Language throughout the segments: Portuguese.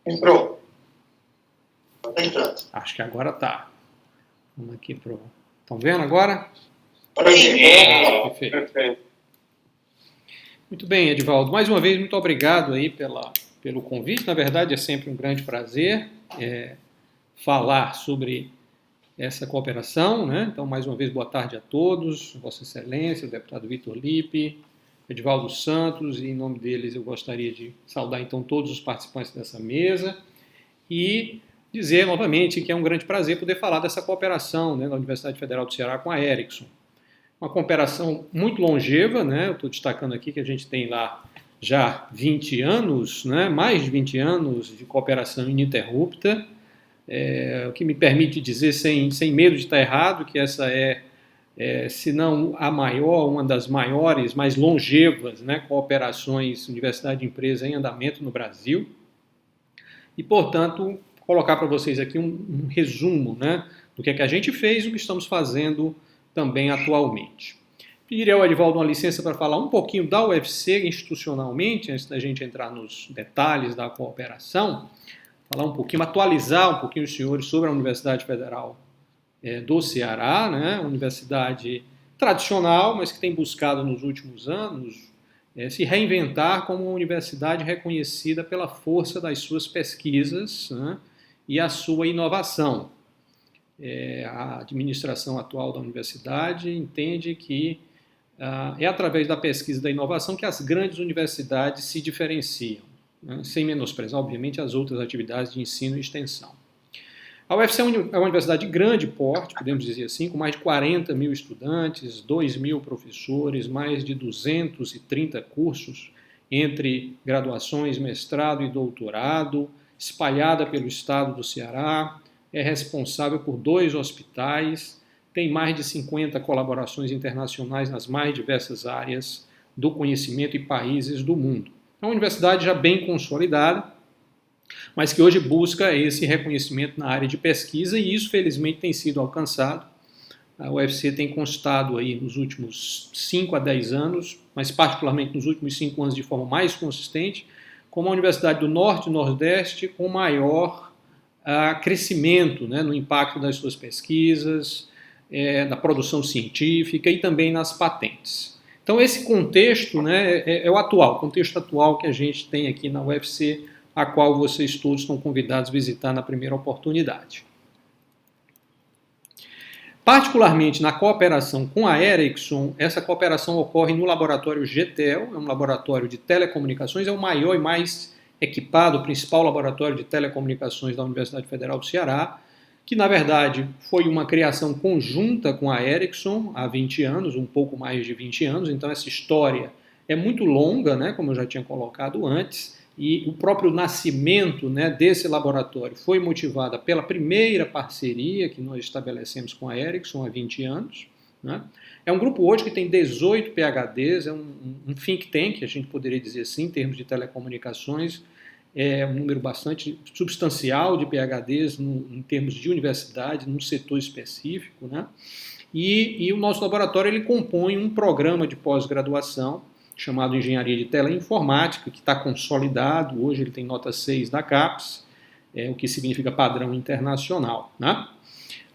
Entrou. Tá entrando. Acho que agora tá. Vamos aqui pro... Estão vendo agora? Perfeito. Muito bem, Edivaldo. Mais uma vez, muito obrigado aí pelo convite. Na verdade, é sempre um grande prazer falar sobre essa cooperação, né? Então, mais uma vez, boa tarde a todos, Vossa Excelência, o deputado Vitor Lippe, Edivaldo Santos, e em nome deles eu gostaria de saudar então todos os participantes dessa mesa e dizer novamente que é um grande prazer poder falar dessa cooperação, né, da Universidade Federal do Ceará com a Ericsson. Uma cooperação muito longeva, né? Eu estou destacando aqui que a gente tem lá já 20 anos, né? Mais de 20 anos de cooperação ininterrupta, o que me permite dizer, sem medo de estar errado, que essa se não a maior, uma das maiores, mais longevas, né, cooperações universidade-empresa em andamento no Brasil. E, portanto, colocar para vocês aqui um resumo, né, do que é que a gente fez e o que estamos fazendo também atualmente. Pediria ao Edivaldo uma licença para falar um pouquinho da UFC institucionalmente, antes da gente entrar nos detalhes da cooperação, falar um pouquinho, atualizar um pouquinho os senhores sobre a Universidade Federal do Ceará, né? Uma universidade tradicional, mas que tem buscado nos últimos anos se reinventar como uma universidade reconhecida pela força das suas pesquisas, né? E a sua inovação. A administração atual da universidade entende que é através da pesquisa e da inovação que as grandes universidades se diferenciam, né? Sem menosprezar, obviamente, as outras atividades de ensino e extensão. A UFC é uma universidade de grande porte, podemos dizer assim, com mais de 40 mil estudantes, 2 mil professores, mais de 230 cursos entre graduações, mestrado e doutorado, espalhada pelo estado do Ceará, é responsável por 2 hospitais, tem mais de 50 colaborações internacionais nas mais diversas áreas do conhecimento e países do mundo. É uma universidade já bem consolidada, mas que hoje busca esse reconhecimento na área de pesquisa e isso, felizmente, tem sido alcançado. A UFC tem constado aí nos últimos 5 a 10 anos, mas particularmente nos últimos 5 anos de forma mais consistente, como a Universidade do Norte e Nordeste com maior crescimento, né, no impacto das suas pesquisas, da produção científica e também nas patentes. Então esse contexto, né, é o atual, o contexto atual que a gente tem aqui na UFC, a qual vocês todos estão convidados a visitar na primeira oportunidade. Particularmente na cooperação com a Ericsson, essa cooperação ocorre no laboratório GTEL, é um laboratório de telecomunicações, é o maior e mais equipado, principal laboratório de telecomunicações da Universidade Federal do Ceará, que na verdade foi uma criação conjunta com a Ericsson há 20 anos, um pouco mais de 20 anos, então essa história é muito longa, né, como eu já tinha colocado antes, e o próprio nascimento, né, desse laboratório foi motivada pela primeira parceria que nós estabelecemos com a Ericsson há 20 anos. Né? É um grupo hoje que tem 18 PhDs, é um think tank, a gente poderia dizer assim, em termos de telecomunicações, é um número bastante substancial de PhDs em termos de universidade, num setor específico. Né? E o nosso laboratório ele compõe um programa de pós-graduação chamado Engenharia de Teleinformática, que está consolidado, hoje ele tem nota 6 da CAPES, o que significa padrão internacional. Né?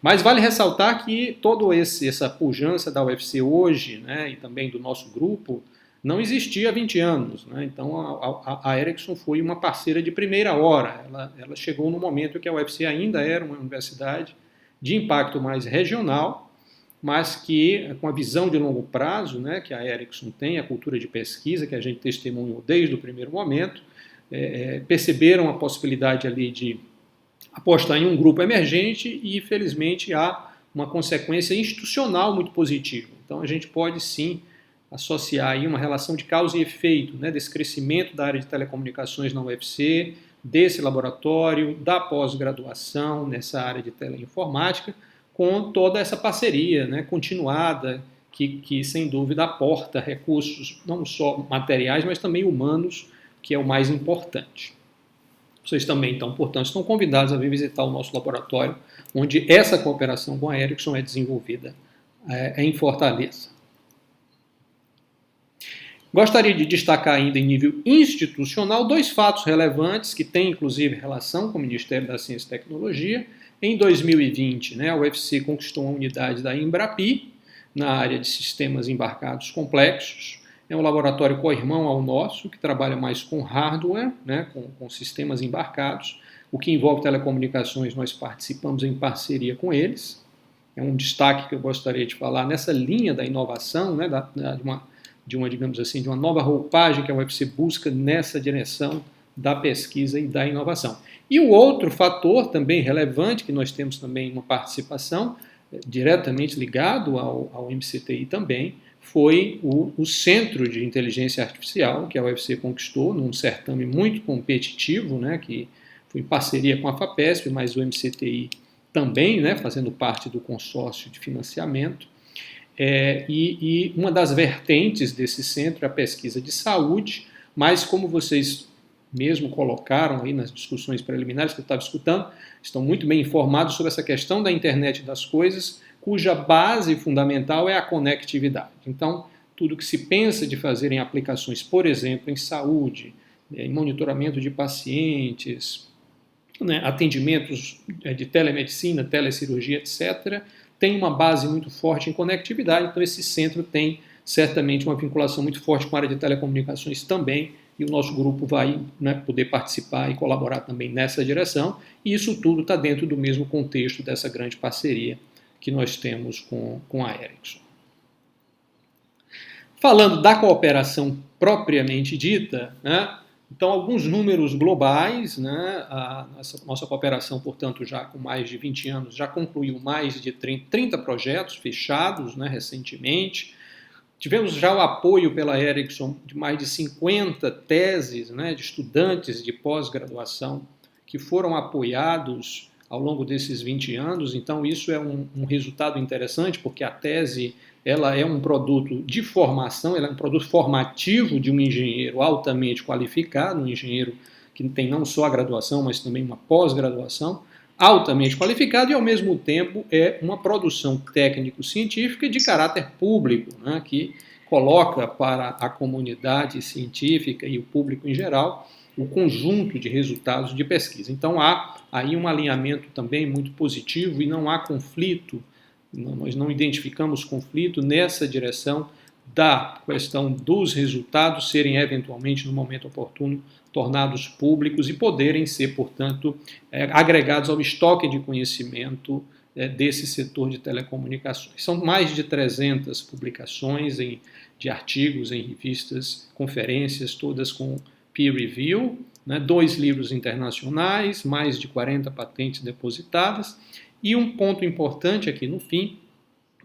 Mas vale ressaltar que toda essa pujança da UFC hoje, né, e também do nosso grupo, não existia há 20 anos. Né? Então a Ericsson foi uma parceira de primeira hora, ela chegou no momento que a UFC ainda era uma universidade de impacto mais regional, mas que com a visão de longo prazo, né, que a Ericsson tem, a cultura de pesquisa que a gente testemunhou desde o primeiro momento, perceberam a possibilidade ali de apostar em um grupo emergente e, felizmente, há uma consequência institucional muito positiva. Então, a gente pode, sim, associar aí uma relação de causa e efeito, né, desse crescimento da área de telecomunicações na UFC, desse laboratório, da pós-graduação nessa área de teleinformática, com toda essa parceria, né, continuada, que sem dúvida aporta recursos não só materiais, mas também humanos, que é o mais importante. Vocês também, então, portanto, estão convidados a vir visitar o nosso laboratório, onde essa cooperação com a Ericsson é desenvolvida em Fortaleza. Gostaria de destacar ainda em nível institucional 2 fatos relevantes que têm inclusive relação com o Ministério da Ciência e Tecnologia. Em 2020, a UFC conquistou uma unidade da Embrapi na área de sistemas embarcados complexos. É um laboratório co-irmão ao nosso, que trabalha mais com hardware, com sistemas embarcados. O que envolve telecomunicações, nós participamos em parceria com eles. É um destaque que eu gostaria de falar nessa linha da inovação, digamos assim, de uma nova roupagem que a UFC busca nessa direção da pesquisa e da inovação. E o outro fator também relevante, que nós temos também uma participação diretamente ligado ao MCTI também, foi o Centro de Inteligência Artificial, que a UFC conquistou num certame muito competitivo, que foi em parceria com a FAPESP, mas o MCTI também, fazendo parte do consórcio de financiamento. E uma das vertentes desse centro é a pesquisa de saúde, mas como vocês mesmo colocaram aí nas discussões preliminares que eu estava escutando, estão muito bem informados sobre essa questão da internet das coisas, cuja base fundamental é a conectividade. Então, tudo que se pensa de fazer em aplicações, por exemplo, em saúde, em monitoramento de pacientes, atendimentos de telemedicina, telecirurgia, etc., tem uma base muito forte em conectividade, então esse centro tem certamente uma vinculação muito forte com a área de telecomunicações também, e o nosso grupo vai poder participar e colaborar também nessa direção, e isso tudo está dentro do mesmo contexto dessa grande parceria que nós temos com a Ericsson. Falando da cooperação propriamente dita, então alguns números globais, a nossa cooperação, portanto, já com mais de 20 anos, já concluiu mais de 30 projetos fechados recentemente. Tivemos já o apoio pela Ericsson de mais de 50 teses de estudantes de pós-graduação que foram apoiados ao longo desses 20 anos. Então, isso é um resultado interessante, porque a tese ela é um produto de formação, ela é um produto formativo de um engenheiro altamente qualificado, um engenheiro que tem não só a graduação, mas também uma pós-graduação, altamente qualificado e, ao mesmo tempo, é uma produção técnico-científica de caráter público, que coloca para a comunidade científica e o público em geral o conjunto de resultados de pesquisa. Então, há aí um alinhamento também muito positivo e não há conflito, nós não identificamos conflito nessa direção da questão dos resultados serem eventualmente, no momento oportuno, tornados públicos e poderem ser, portanto, agregados ao estoque de conhecimento desse setor de telecomunicações. São mais de 300 publicações de artigos em revistas, conferências, todas com peer review, 2 livros internacionais, mais de 40 patentes depositadas, e um ponto importante aqui no fim,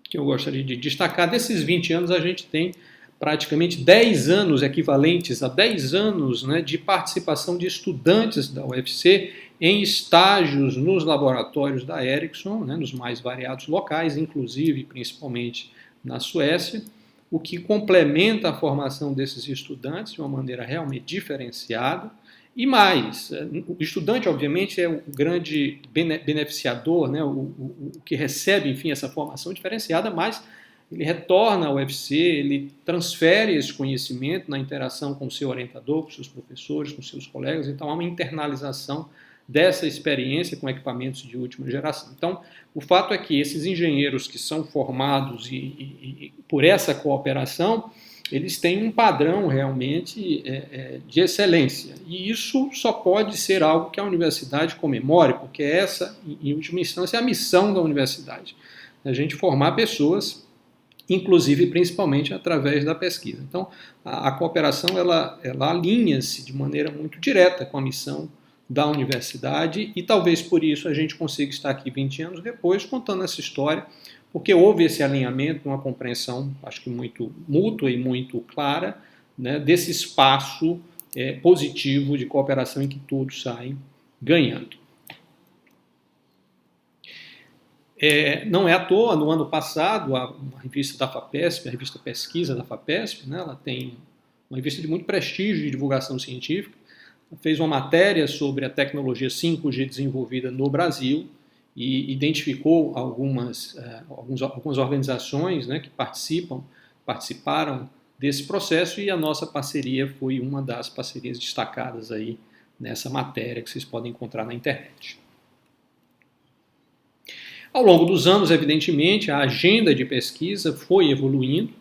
que eu gostaria de destacar, desses 20 anos a gente tem praticamente 10 anos, equivalentes a 10 anos de participação de estudantes da UFC em estágios nos laboratórios da Ericsson, nos mais variados locais, inclusive principalmente na Suécia, o que complementa a formação desses estudantes de uma maneira realmente diferenciada. E mais, o estudante, obviamente, é o grande beneficiador, o que recebe, enfim, essa formação diferenciada, mas ele retorna ao UFC, ele transfere esse conhecimento na interação com o seu orientador, com seus professores, com seus colegas. Então, há uma internalização dessa experiência com equipamentos de última geração. Então, o fato é que esses engenheiros que são formados e por essa cooperação, eles têm um padrão realmente de excelência. E isso só pode ser algo que a universidade comemore, porque essa, em última instância, é a missão da universidade. A gente formar pessoas, inclusive, principalmente, através da pesquisa. Então, a cooperação ela alinha-se de maneira muito direta com a missão da universidade e talvez por isso a gente consiga estar aqui 20 anos depois contando essa história, porque houve esse alinhamento, uma compreensão, acho que muito mútua e muito clara, desse espaço positivo de cooperação em que todos saem ganhando. Não é à toa, no ano passado, a revista da FAPESP, a revista Pesquisa da FAPESP, ela tem uma revista de muito prestígio de divulgação científica, fez uma matéria sobre a tecnologia 5G desenvolvida no Brasil e identificou algumas organizações que participaram desse processo e a nossa parceria foi uma das parcerias destacadas aí nessa matéria que vocês podem encontrar na internet. Ao longo dos anos, evidentemente, a agenda de pesquisa foi evoluindo.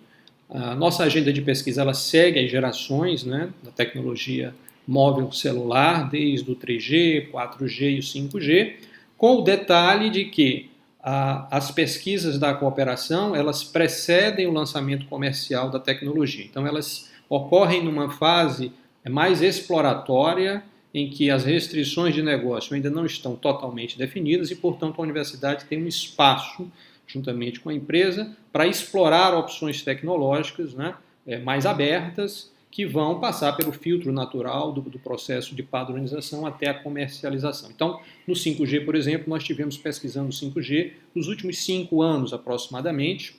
A nossa agenda de pesquisa ela segue as gerações, né, da tecnologia móvel celular, desde o 3G, 4G e o 5G, com o detalhe de que as pesquisas da cooperação elas precedem o lançamento comercial da tecnologia. Então, elas ocorrem numa fase mais exploratória, em que as restrições de negócio ainda não estão totalmente definidas e, portanto, a universidade tem um espaço, juntamente com a empresa, para explorar opções tecnológicas, né, mais abertas, que vão passar pelo filtro natural do processo de padronização até a comercialização. Então, no 5G, por exemplo, nós tivemos pesquisando 5G nos últimos 5 anos aproximadamente,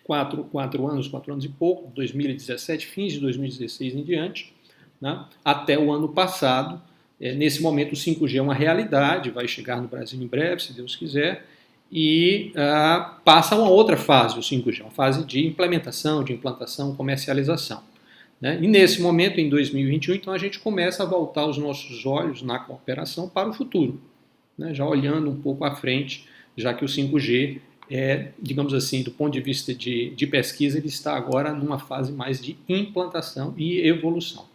4 anos e pouco, 2017, fins de 2016 em diante, né, até o ano passado. Nesse momento o 5G é uma realidade, vai chegar no Brasil em breve, se Deus quiser, e passa a uma outra fase, o 5G, uma fase de implementação, de implantação, comercialização. Né? E nesse momento, em 2021, então a gente começa a voltar os nossos olhos na cooperação para o futuro, né? Já olhando um pouco à frente, já que o 5G digamos assim, do ponto de vista de pesquisa, ele está agora numa fase mais de implantação e evolução.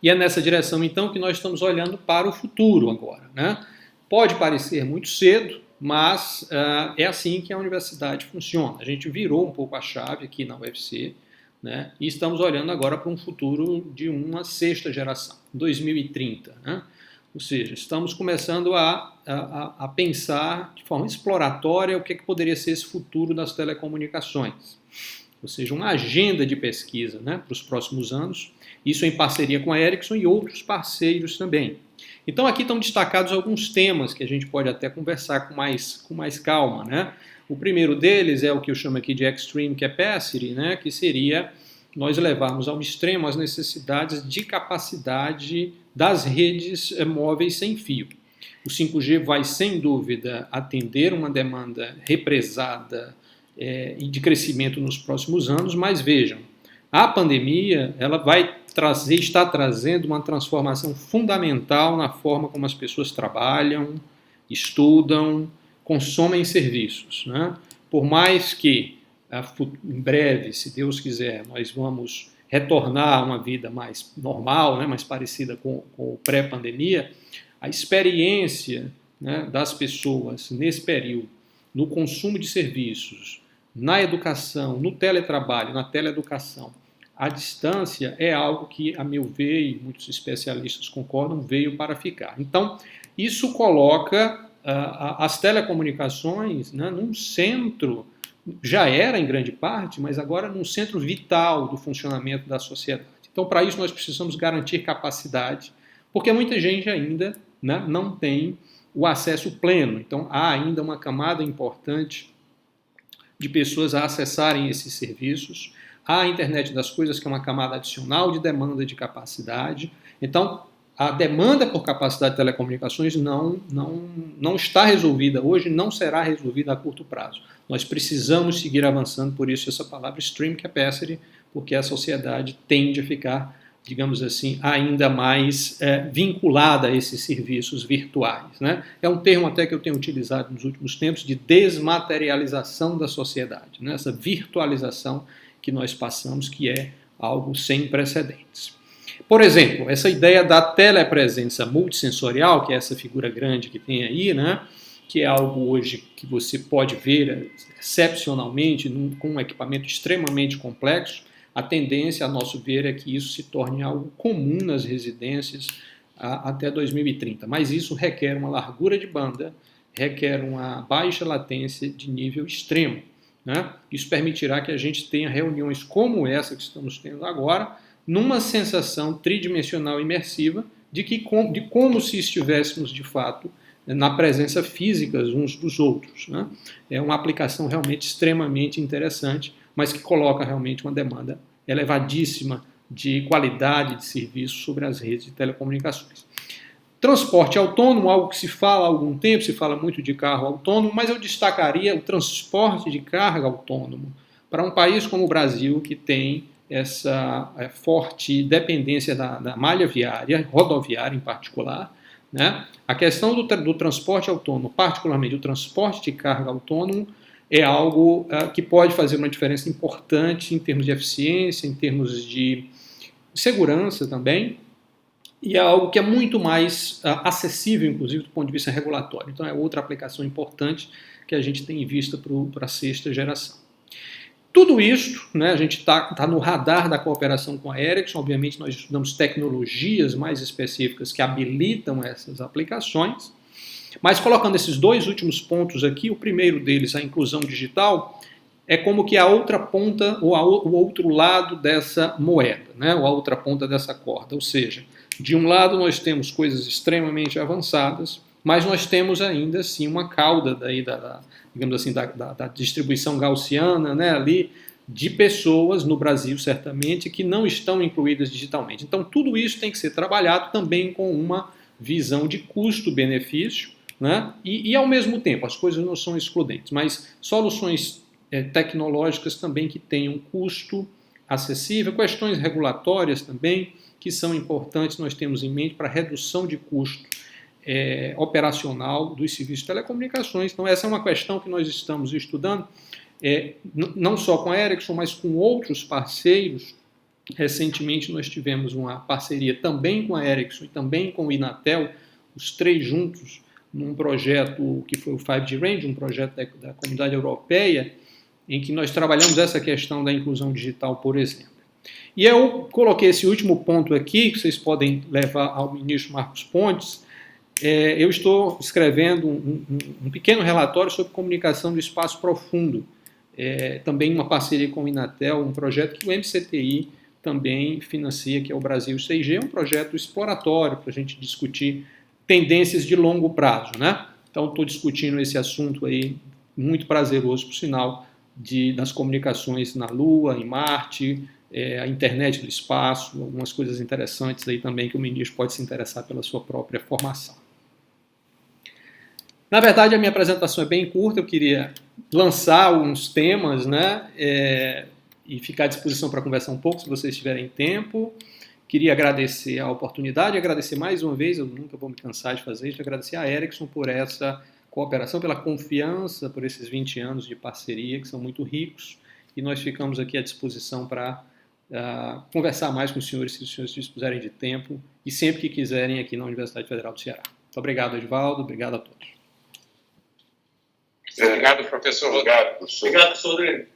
E é nessa direção, então, que nós estamos olhando para o futuro agora, né? Pode parecer muito cedo, mas é assim que a universidade funciona. A gente virou um pouco a chave aqui na UFC, né? E estamos olhando agora para um futuro de uma sexta geração, 2030, né? Ou seja, estamos começando a pensar de forma exploratória o que poderia ser esse futuro das telecomunicações. Ou seja, uma agenda de pesquisa, né, para os próximos anos, isso em parceria com a Ericsson e outros parceiros também. Então aqui estão destacados alguns temas que a gente pode até conversar com mais calma, né? O primeiro deles é o que eu chamo aqui de Extreme Capacity, né, que seria nós levarmos ao extremo as necessidades de capacidade das redes móveis sem fio. O 5G vai, sem dúvida, atender uma demanda represada e de crescimento nos próximos anos, mas vejam, a pandemia ela está trazendo uma transformação fundamental na forma como as pessoas trabalham, estudam, consomem serviços, né? Por mais que em breve, se Deus quiser, nós vamos retornar a uma vida mais normal, né, mais parecida com o pré-pandemia, a experiência, né, das pessoas nesse período, no consumo de serviços, na educação, no teletrabalho, na teleeducação, à distância é algo que, a meu ver, e muitos especialistas concordam, veio para ficar. Então, isso coloca as telecomunicações, né, num centro, já era em grande parte, mas agora num centro vital do funcionamento da sociedade. Então, para isso, nós precisamos garantir capacidade, porque muita gente ainda, né, não tem o acesso pleno. Então, há ainda uma camada importante de pessoas a acessarem esses serviços. Há a internet das coisas, que é uma camada adicional de demanda de capacidade. Então, a demanda por capacidade de telecomunicações não está resolvida hoje, não será resolvida a curto prazo. Nós precisamos seguir avançando, por isso essa palavra Extreme Capacity, porque a sociedade tende a ficar, digamos assim, ainda mais vinculada a esses serviços virtuais, né? É um termo até que eu tenho utilizado nos últimos tempos de desmaterialização da sociedade, né? Essa virtualização que nós passamos, que é algo sem precedentes. Por exemplo, essa ideia da telepresença multissensorial, que é essa figura grande que tem aí, né? Que é algo hoje que você pode ver excepcionalmente com um equipamento extremamente complexo. A tendência, a nosso ver, é que isso se torne algo comum nas residências até 2030. Mas isso requer uma largura de banda, requer uma baixa latência de nível extremo, né? Isso permitirá que a gente tenha reuniões como essa que estamos tendo agora, numa sensação tridimensional imersiva de como se estivéssemos, de fato, na presença física uns dos outros, né? É uma aplicação realmente extremamente interessante, mas que coloca realmente uma demanda elevadíssima de qualidade de serviço sobre as redes de telecomunicações. Transporte autônomo, algo que se fala há algum tempo, se fala muito de carro autônomo, mas eu destacaria o transporte de carga autônomo, para um país como o Brasil, que tem essa forte dependência da malha viária, rodoviária em particular, né? A questão do transporte autônomo, particularmente o transporte de carga autônomo, é algo que pode fazer uma diferença importante em termos de eficiência, em termos de segurança também, e é algo que é muito mais acessível, inclusive, do ponto de vista regulatório. Então, é outra aplicação importante que a gente tem em vista para a sexta geração. Tudo isso, né, a gente está no radar da cooperação com a Ericsson. Obviamente, nós estudamos tecnologias mais específicas que habilitam essas aplicações, mas colocando esses dois últimos pontos aqui, o primeiro deles, a inclusão digital, é como que a outra ponta, ou o outro lado dessa moeda, né, ou a outra ponta dessa corda. Ou seja, de um lado nós temos coisas extremamente avançadas, mas nós temos ainda assim uma cauda daí digamos assim, da distribuição gaussiana, né, ali, de pessoas no Brasil, certamente, que não estão incluídas digitalmente. Então, tudo isso tem que ser trabalhado também com uma visão de custo-benefício, né, e ao mesmo tempo, as coisas não são excludentes, mas soluções tecnológicas também que tenham custo acessível, questões regulatórias também, que são importantes, nós temos em mente para redução de custo operacional dos serviços de telecomunicações. Então, essa é uma questão que nós estamos estudando, não só com a Ericsson, mas com outros parceiros. Recentemente, nós tivemos uma parceria também com a Ericsson e também com o Inatel, os três juntos, num projeto que foi o 5G Range, um projeto da Comunidade Europeia, em que nós trabalhamos essa questão da inclusão digital, por exemplo. E eu coloquei esse último ponto aqui, que vocês podem levar ao ministro Marcos Pontes. Eu estou escrevendo um pequeno relatório sobre comunicação do espaço profundo, também uma parceria com o Inatel, um projeto que o MCTI também financia, que é o Brasil 6G, é um projeto exploratório para a gente discutir tendências de longo prazo, né? Então, estou discutindo esse assunto aí, muito prazeroso, por sinal, das comunicações na Lua, em Marte, a internet do espaço, algumas coisas interessantes aí também que o ministro pode se interessar pela sua própria formação. Na verdade, a minha apresentação é bem curta, eu queria lançar alguns temas, né, e ficar à disposição para conversar um pouco, se vocês tiverem tempo. Queria agradecer a oportunidade, agradecer mais uma vez, eu nunca vou me cansar de fazer isso, agradecer a Ericsson por essa cooperação, pela confiança, por esses 20 anos de parceria, que são muito ricos, e nós ficamos aqui à disposição para conversar mais com os senhores, se os senhores dispuserem de tempo, e sempre que quiserem aqui na Universidade Federal do Ceará. Muito obrigado, Edivaldo, obrigado a todos. Obrigado, professor. Obrigado, professor. Obrigado, professor Rodrigo.